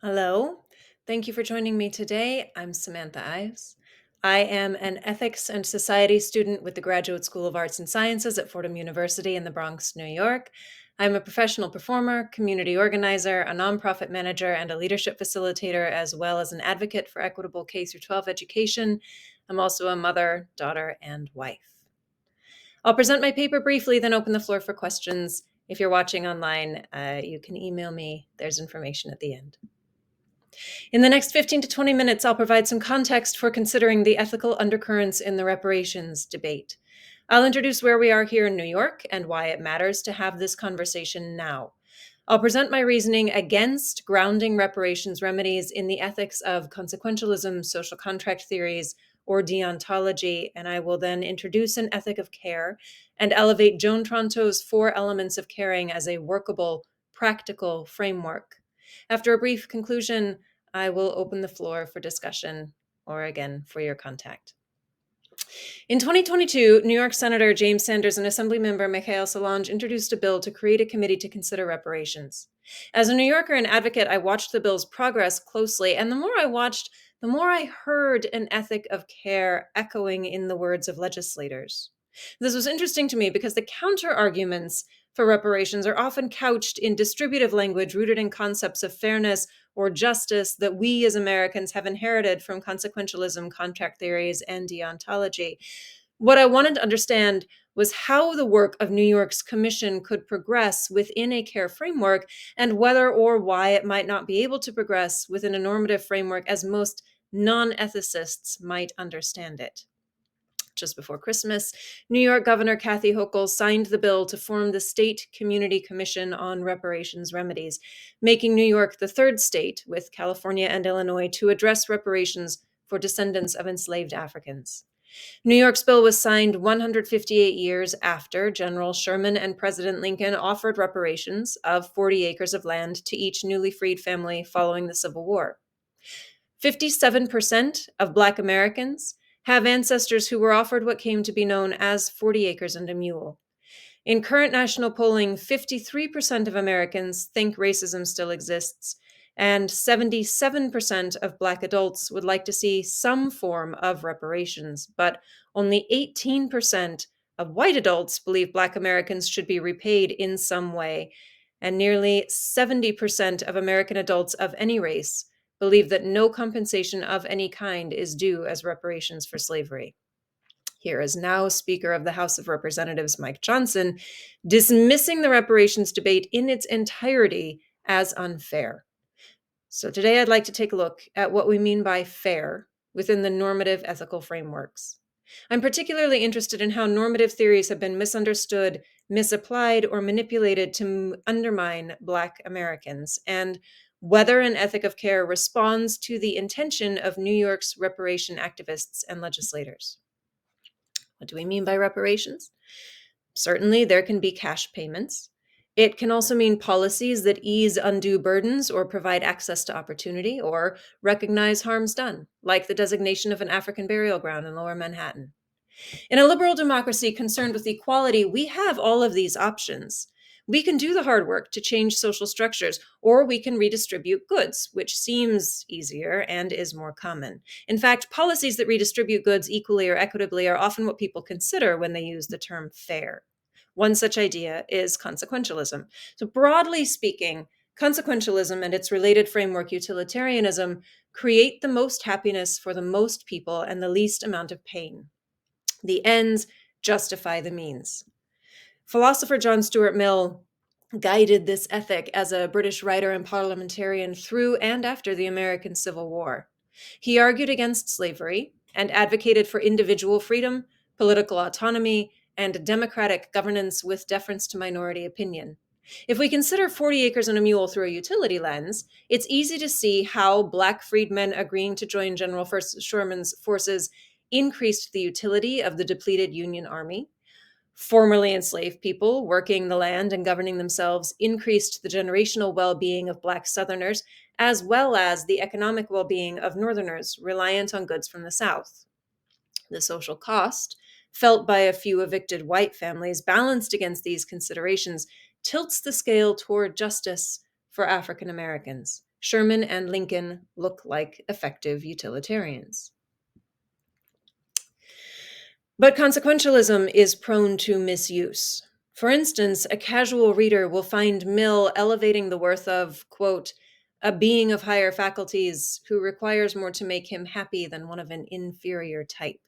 Hello. Thank you for joining me today. I'm Samantha Ives. I am an ethics and society student with the Graduate School of Arts and Sciences at Fordham University in the Bronx, New York. I'm a professional performer, community organizer, a nonprofit manager, and a leadership facilitator, as well as an advocate for equitable K through 12 education. I'm also a mother, daughter, and wife. I'll present my paper briefly, then open the floor for questions. If you're watching online, you can email me. There's information at the end. In the next 15 to 20 minutes, I'll provide some context for considering the ethical undercurrents in the reparations debate. I'll introduce where we are here in New York and why it matters to have this conversation now. I'll present my reasoning against grounding reparations remedies in the ethics of consequentialism, social contract theories, or deontology, and I will then introduce an ethic of care and elevate Joan Tronto's 4 elements of caring as a workable, practical framework. After a brief conclusion, I will open the floor for discussion or again for your contact. In 2022, New York Senator James Sanders and Assemblymember Michael Solange introduced a bill to create a committee to consider reparations. As a New Yorker and advocate, I watched the bill's progress closely, and the more I watched, the more I heard an ethic of care echoing in the words of legislators. This was interesting to me because the counter arguments for reparations are often couched in distributive language rooted in concepts of fairness or justice that we as Americans have inherited from consequentialism, contract theories, and deontology. What I wanted to understand was how the work of New York's commission could progress within a care framework and whether or why it might not be able to progress within a normative framework as most non-ethicists might understand it. Just before Christmas, New York Governor Kathy Hochul signed the bill to form the State Community Commission on Reparations Remedies, making New York the third state, with California and Illinois, to address reparations for descendants of enslaved Africans. New York's bill was signed 158 years after General Sherman and President Lincoln offered reparations of 40 acres of land to each newly freed family following the Civil War. 57% of Black Americans have ancestors who were offered what came to be known as 40 acres and a mule. In current national polling, 53% of Americans think racism still exists, and 77% of Black adults would like to see some form of reparations, but only 18% of white adults believe Black Americans should be repaid in some way, and nearly 70% of American adults of any race believe that no compensation of any kind is due as reparations for slavery. Here is now Speaker of the House of Representatives Mike Johnson dismissing the reparations debate in its entirety as unfair. So today I'd like to take a look at what we mean by fair within the normative ethical frameworks. I'm particularly interested in how normative theories have been misunderstood, misapplied, or manipulated to undermine Black Americans, and whether an ethic of care responds to the intention of New York's reparation activists and legislators. What do we mean by reparations? Certainly, there can be cash payments. It can also mean policies that ease undue burdens or provide access to opportunity or recognize harms done, like the designation of an African burial ground in Lower Manhattan. In a liberal democracy concerned with equality, we have all of these options. We can do the hard work to change social structures, or we can redistribute goods, which seems easier and is more common. In fact, policies that redistribute goods equally or equitably are often what people consider when they use the term fair. One such idea is consequentialism. So, broadly speaking, consequentialism and its related framework, utilitarianism, create the most happiness for the most people and the least amount of pain. The ends justify the means. Philosopher John Stuart Mill guided this ethic as a British writer and parliamentarian through and after the American Civil War. He argued against slavery and advocated for individual freedom, political autonomy, and democratic governance with deference to minority opinion. If we consider 40 acres and a mule through a utility lens, it's easy to see how Black freedmen agreeing to join General Sherman's forces increased the utility of the depleted Union Army. Formerly enslaved people working the land and governing themselves increased the generational well-being of Black Southerners, as well as the economic well-being of Northerners reliant on goods from the South. The social cost, felt by a few evicted white families, balanced against these considerations, tilts the scale toward justice for African Americans. Sherman and Lincoln look like effective utilitarians. But consequentialism is prone to misuse. For instance, a casual reader will find Mill elevating the worth of, quote, a being of higher faculties who requires more to make him happy than one of an inferior type.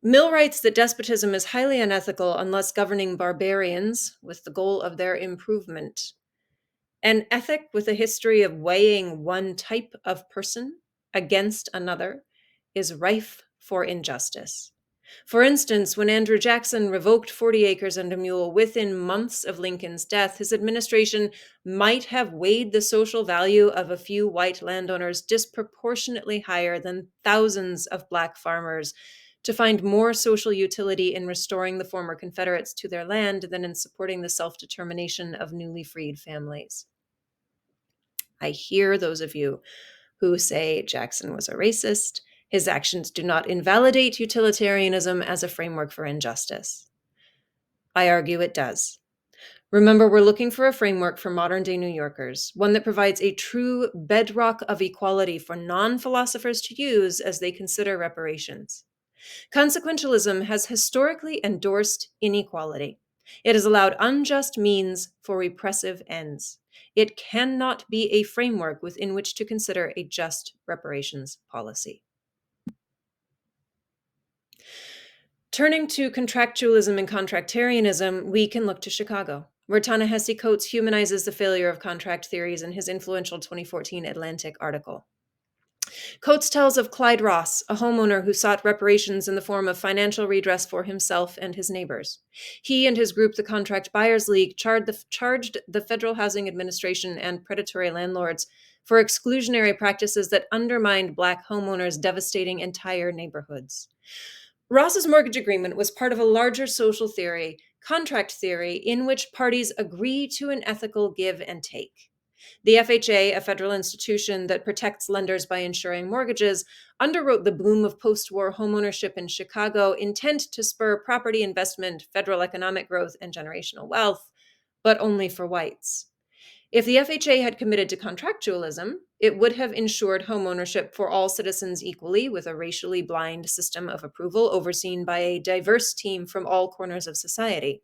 Mill writes that despotism is highly unethical unless governing barbarians with the goal of their improvement. An ethic with a history of weighing one type of person against another is rife for injustice. For instance, when Andrew Jackson revoked 40 acres and a mule within months of Lincoln's death, his administration might have weighed the social value of a few white landowners disproportionately higher than thousands of black farmers to find more social utility in restoring the former Confederates to their land than in supporting the self-determination of newly freed families. I hear those of you who say Jackson was a racist. His actions do not invalidate utilitarianism as a framework for injustice. I argue it does. Remember, we're looking for a framework for modern-day New Yorkers, one that provides a true bedrock of equality for non-philosophers to use as they consider reparations. Consequentialism has historically endorsed inequality. It has allowed unjust means for repressive ends. It cannot be a framework within which to consider a just reparations policy. Turning to contractualism and contractarianism, we can look to Chicago, where Ta-Nehisi Coates humanizes the failure of contract theories in his influential 2014 Atlantic article. Coates tells of Clyde Ross, a homeowner who sought reparations in the form of financial redress for himself and his neighbors. He and his group, the Contract Buyers League, charged the Federal Housing Administration and predatory landlords for exclusionary practices that undermined Black homeowners, devastating entire neighborhoods. Ross's mortgage agreement was part of a larger social theory, contract theory, in which parties agree to an ethical give and take. The FHA, a federal institution that protects lenders by insuring mortgages, underwrote the boom of post-war homeownership in Chicago, intent to spur property investment, federal economic growth, and generational wealth, but only for whites. If the FHA had committed to contractualism, it would have ensured homeownership for all citizens equally, with a racially blind system of approval overseen by a diverse team from all corners of society.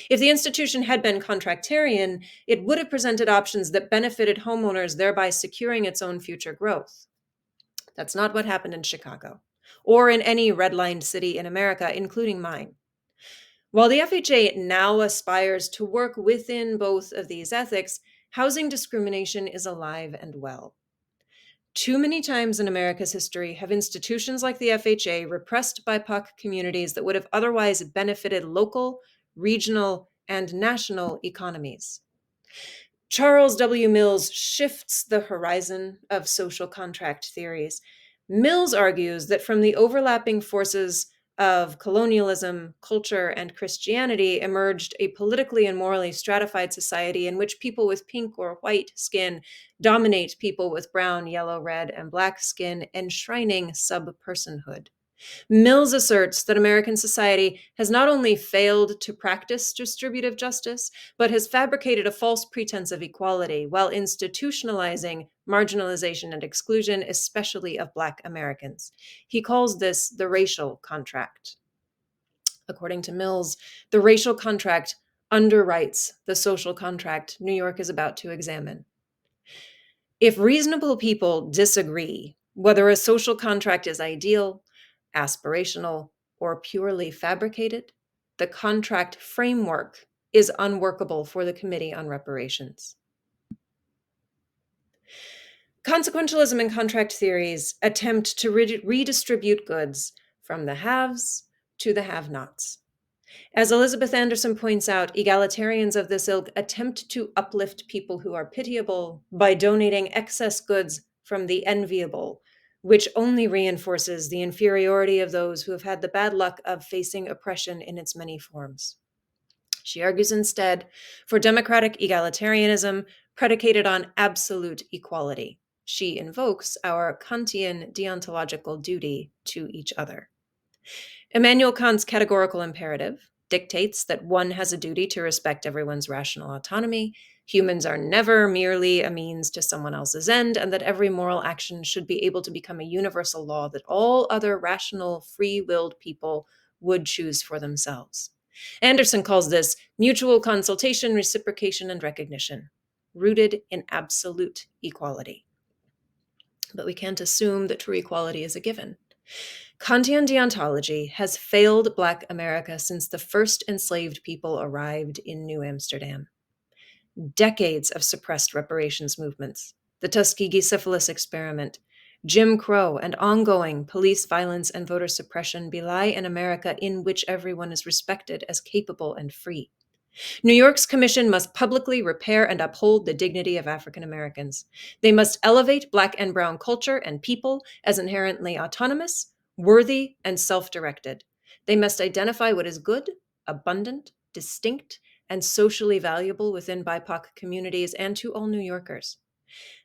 If the institution had been contractarian, it would have presented options that benefited homeowners, thereby securing its own future growth. That's not what happened in Chicago, or in any redlined city in America, including mine. While the FHA now aspires to work within both of these ethics, housing discrimination is alive and well. Too many times in America's history have institutions like the FHA repressed BIPOC communities that would have otherwise benefited local, regional, and national economies. Charles W. Mills shifts the horizon of social contract theories. Mills argues that from the overlapping forces of colonialism, culture, and Christianity emerged a politically and morally stratified society in which people with pink or white skin dominate people with brown, yellow, red, and black skin, enshrining sub-personhood. Mills asserts that American society has not only failed to practice distributive justice, but has fabricated a false pretense of equality while institutionalizing marginalization and exclusion, especially of Black Americans. He calls this the racial contract. According to Mills, the racial contract underwrites the social contract New York is about to examine. If reasonable people disagree whether a social contract is ideal, aspirational, or purely fabricated, the contract framework is unworkable for the Committee on Reparations. Consequentialism and contract theories attempt to redistribute goods from the haves to the have-nots. As Elizabeth Anderson points out, egalitarians of this ilk attempt to uplift people who are pitiable by donating excess goods from the enviable, which only reinforces the inferiority of those who have had the bad luck of facing oppression in its many forms. She argues instead for democratic egalitarianism predicated on absolute equality. She invokes our Kantian deontological duty to each other. Immanuel Kant's categorical imperative dictates that one has a duty to respect everyone's rational autonomy, Humans are never merely a means to someone else's end, and that every moral action should be able to become a universal law that all other rational, free-willed people would choose for themselves. Anderson calls this mutual consultation, reciprocation, and recognition, rooted in absolute equality. But we can't assume that true equality is a given. Kantian deontology has failed Black America since the first enslaved people arrived in New Amsterdam. Decades of suppressed reparations movements, the Tuskegee syphilis experiment, Jim Crow, and ongoing police violence and voter suppression belie an America in which everyone is respected as capable and free. New York's commission must publicly repair and uphold the dignity of African Americans. They must elevate Black and Brown culture and people as inherently autonomous, worthy, and self-directed. They must identify what is good, abundant, distinct, and socially valuable within BIPOC communities and to all New Yorkers.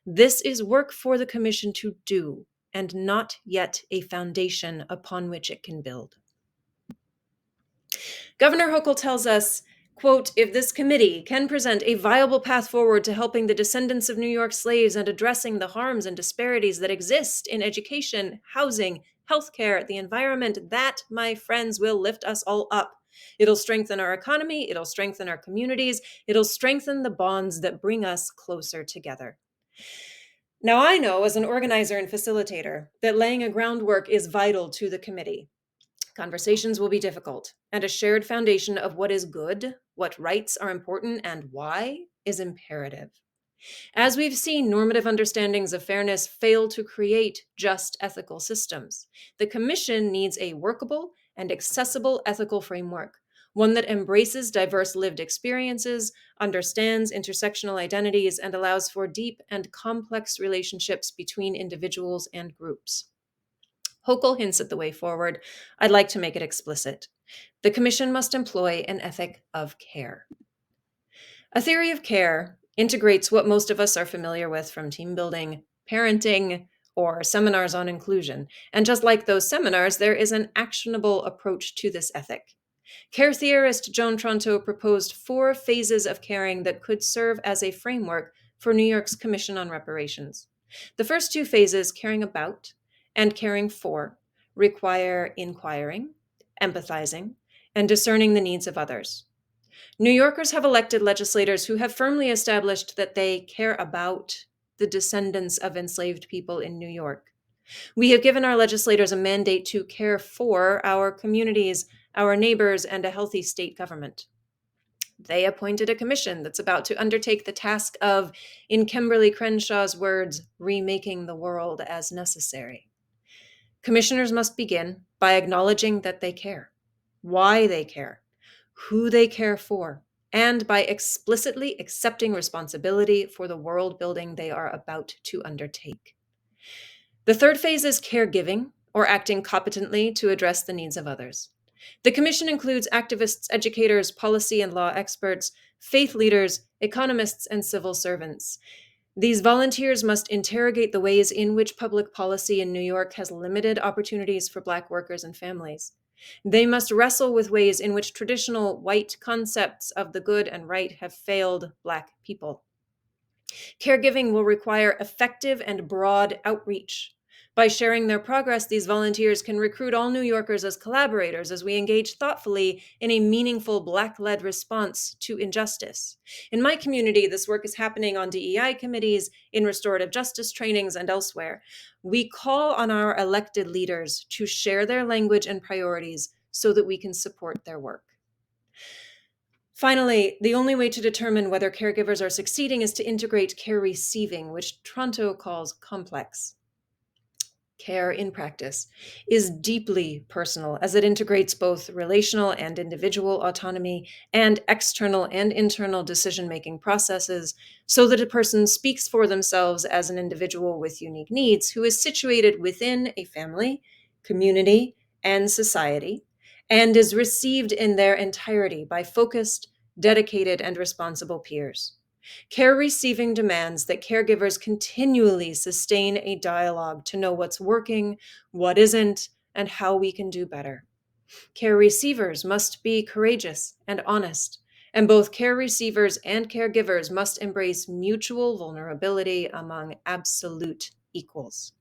This is work for the commission to do, and not yet a foundation upon which it can build. Governor Hochul tells us, quote, if this committee can present a viable path forward to helping the descendants of New York slaves and addressing the harms and disparities that exist in education, housing, healthcare, the environment, that, my friends, will lift us all up. It'll strengthen our economy, it'll strengthen our communities, it'll strengthen the bonds that bring us closer together. Now, I know as an organizer and facilitator that laying a groundwork is vital to the committee. Conversations will be difficult, and a shared foundation of what is good, what rights are important, and why is imperative. As we've seen, normative understandings of fairness fail to create just ethical systems. The Commission needs a workable and accessible ethical framework, one that embraces diverse lived experiences, understands intersectional identities, and allows for deep and complex relationships between individuals and groups. Hochul hints at the way forward. I'd like to make it explicit. The Commission must employ an ethic of care. A theory of care integrates what most of us are familiar with from team building, parenting, or seminars on inclusion. And just like those seminars, there is an actionable approach to this ethic. Care theorist Joan Tronto proposed 4 phases of caring that could serve as a framework for New York's Commission on Reparations. The first 2 phases, caring about and caring for, require inquiring, empathizing, and discerning the needs of others. New Yorkers have elected legislators who have firmly established that they care about the descendants of enslaved people in New York. We have given our legislators a mandate to care for our communities, our neighbors, and a healthy state government. They appointed a commission that's about to undertake the task of, in Kimberly Crenshaw's words, remaking the world as necessary. Commissioners must begin by acknowledging that they care, why they care, who they care for, and by explicitly accepting responsibility for the world building they are about to undertake. The third phase is caregiving, or acting competently to address the needs of others. The commission includes activists, educators, policy and law experts, faith leaders, economists, and civil servants. These volunteers must interrogate the ways in which public policy in New York has limited opportunities for Black workers and families. They must wrestle with ways in which traditional white concepts of the good and right have failed Black people. Caregiving will require effective and broad outreach. By sharing their progress, these volunteers can recruit all New Yorkers as collaborators as we engage thoughtfully in a meaningful Black-led response to injustice. In my community, this work is happening on DEI committees, in restorative justice trainings, and elsewhere. We call on our elected leaders to share their language and priorities so that we can support their work. Finally, the only way to determine whether caregivers are succeeding is to integrate care receiving, which Tronto calls complex. Care in practice is deeply personal as it integrates both relational and individual autonomy and external and internal decision-making processes so that a person speaks for themselves as an individual with unique needs who is situated within a family, community, and society, and is received in their entirety by focused, dedicated, and responsible peers. Care receiving demands that caregivers continually sustain a dialogue to know what's working, what isn't, and how we can do better. Care receivers must be courageous and honest, and both care receivers and caregivers must embrace mutual vulnerability among absolute equals.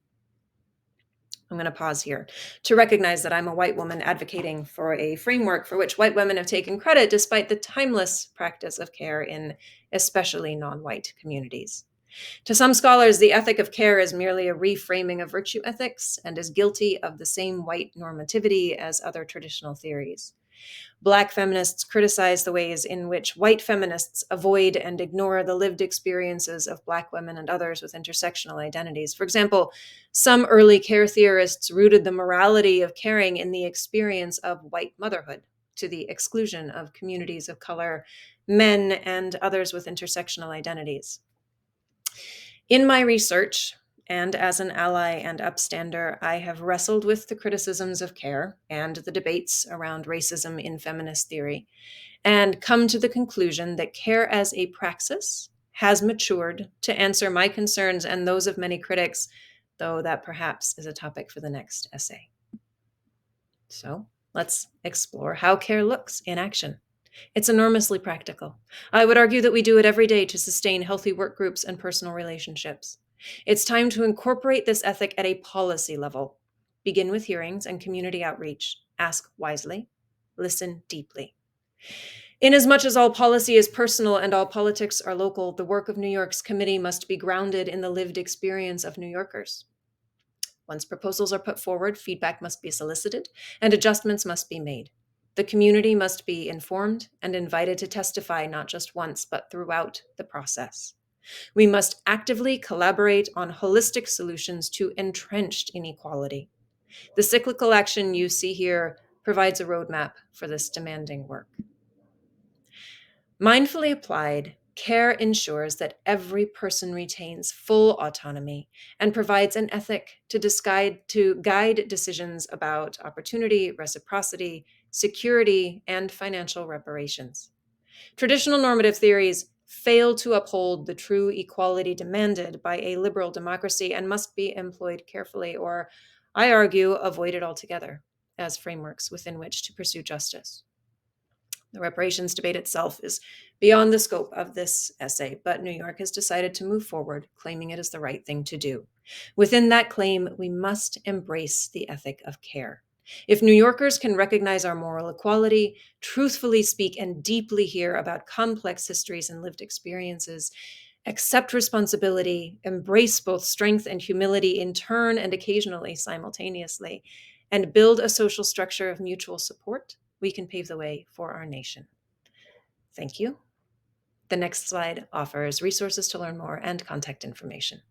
I'm going to pause here to recognize that I'm a white woman advocating for a framework for which white women have taken credit despite the timeless practice of care in especially non-white communities. To some scholars, the ethic of care is merely a reframing of virtue ethics and is guilty of the same white normativity as other traditional theories. Black feminists criticize the ways in which white feminists avoid and ignore the lived experiences of Black women and others with intersectional identities. For example, some early care theorists rooted the morality of caring in the experience of white motherhood, to the exclusion of communities of color, men, and others with intersectional identities. In my research, and as an ally and upstander, I have wrestled with the criticisms of care and the debates around racism in feminist theory, and come to the conclusion that care as a praxis has matured to answer my concerns and those of many critics, though that perhaps is a topic for the next essay. So let's explore how care looks in action. It's enormously practical. I would argue that we do it every day to sustain healthy work groups and personal relationships. It's time to incorporate this ethic at a policy level. Begin with hearings and community outreach. Ask wisely. Listen deeply. Inasmuch as all policy is personal and all politics are local, the work of New York's committee must be grounded in the lived experience of New Yorkers. Once proposals are put forward, feedback must be solicited and adjustments must be made. The community must be informed and invited to testify not just once, but throughout the process. We must actively collaborate on holistic solutions to entrenched inequality. The cyclical action you see here provides a roadmap for this demanding work. Mindfully applied, care ensures that every person retains full autonomy and provides an ethic to guide decisions about opportunity, reciprocity, security, and financial reparations. Traditional normative theories fail to uphold the true equality demanded by a liberal democracy and must be employed carefully, or, I argue, avoided altogether as frameworks within which to pursue justice. The reparations debate itself is beyond the scope of this essay, but New York has decided to move forward, claiming it is the right thing to do. Within that claim, we must embrace the ethic of care. If New Yorkers can recognize our moral equality, truthfully speak and deeply hear about complex histories and lived experiences, accept responsibility, embrace both strength and humility in turn and occasionally simultaneously, and build a social structure of mutual support, we can pave the way for our nation. Thank you. The next slide offers resources to learn more and contact information.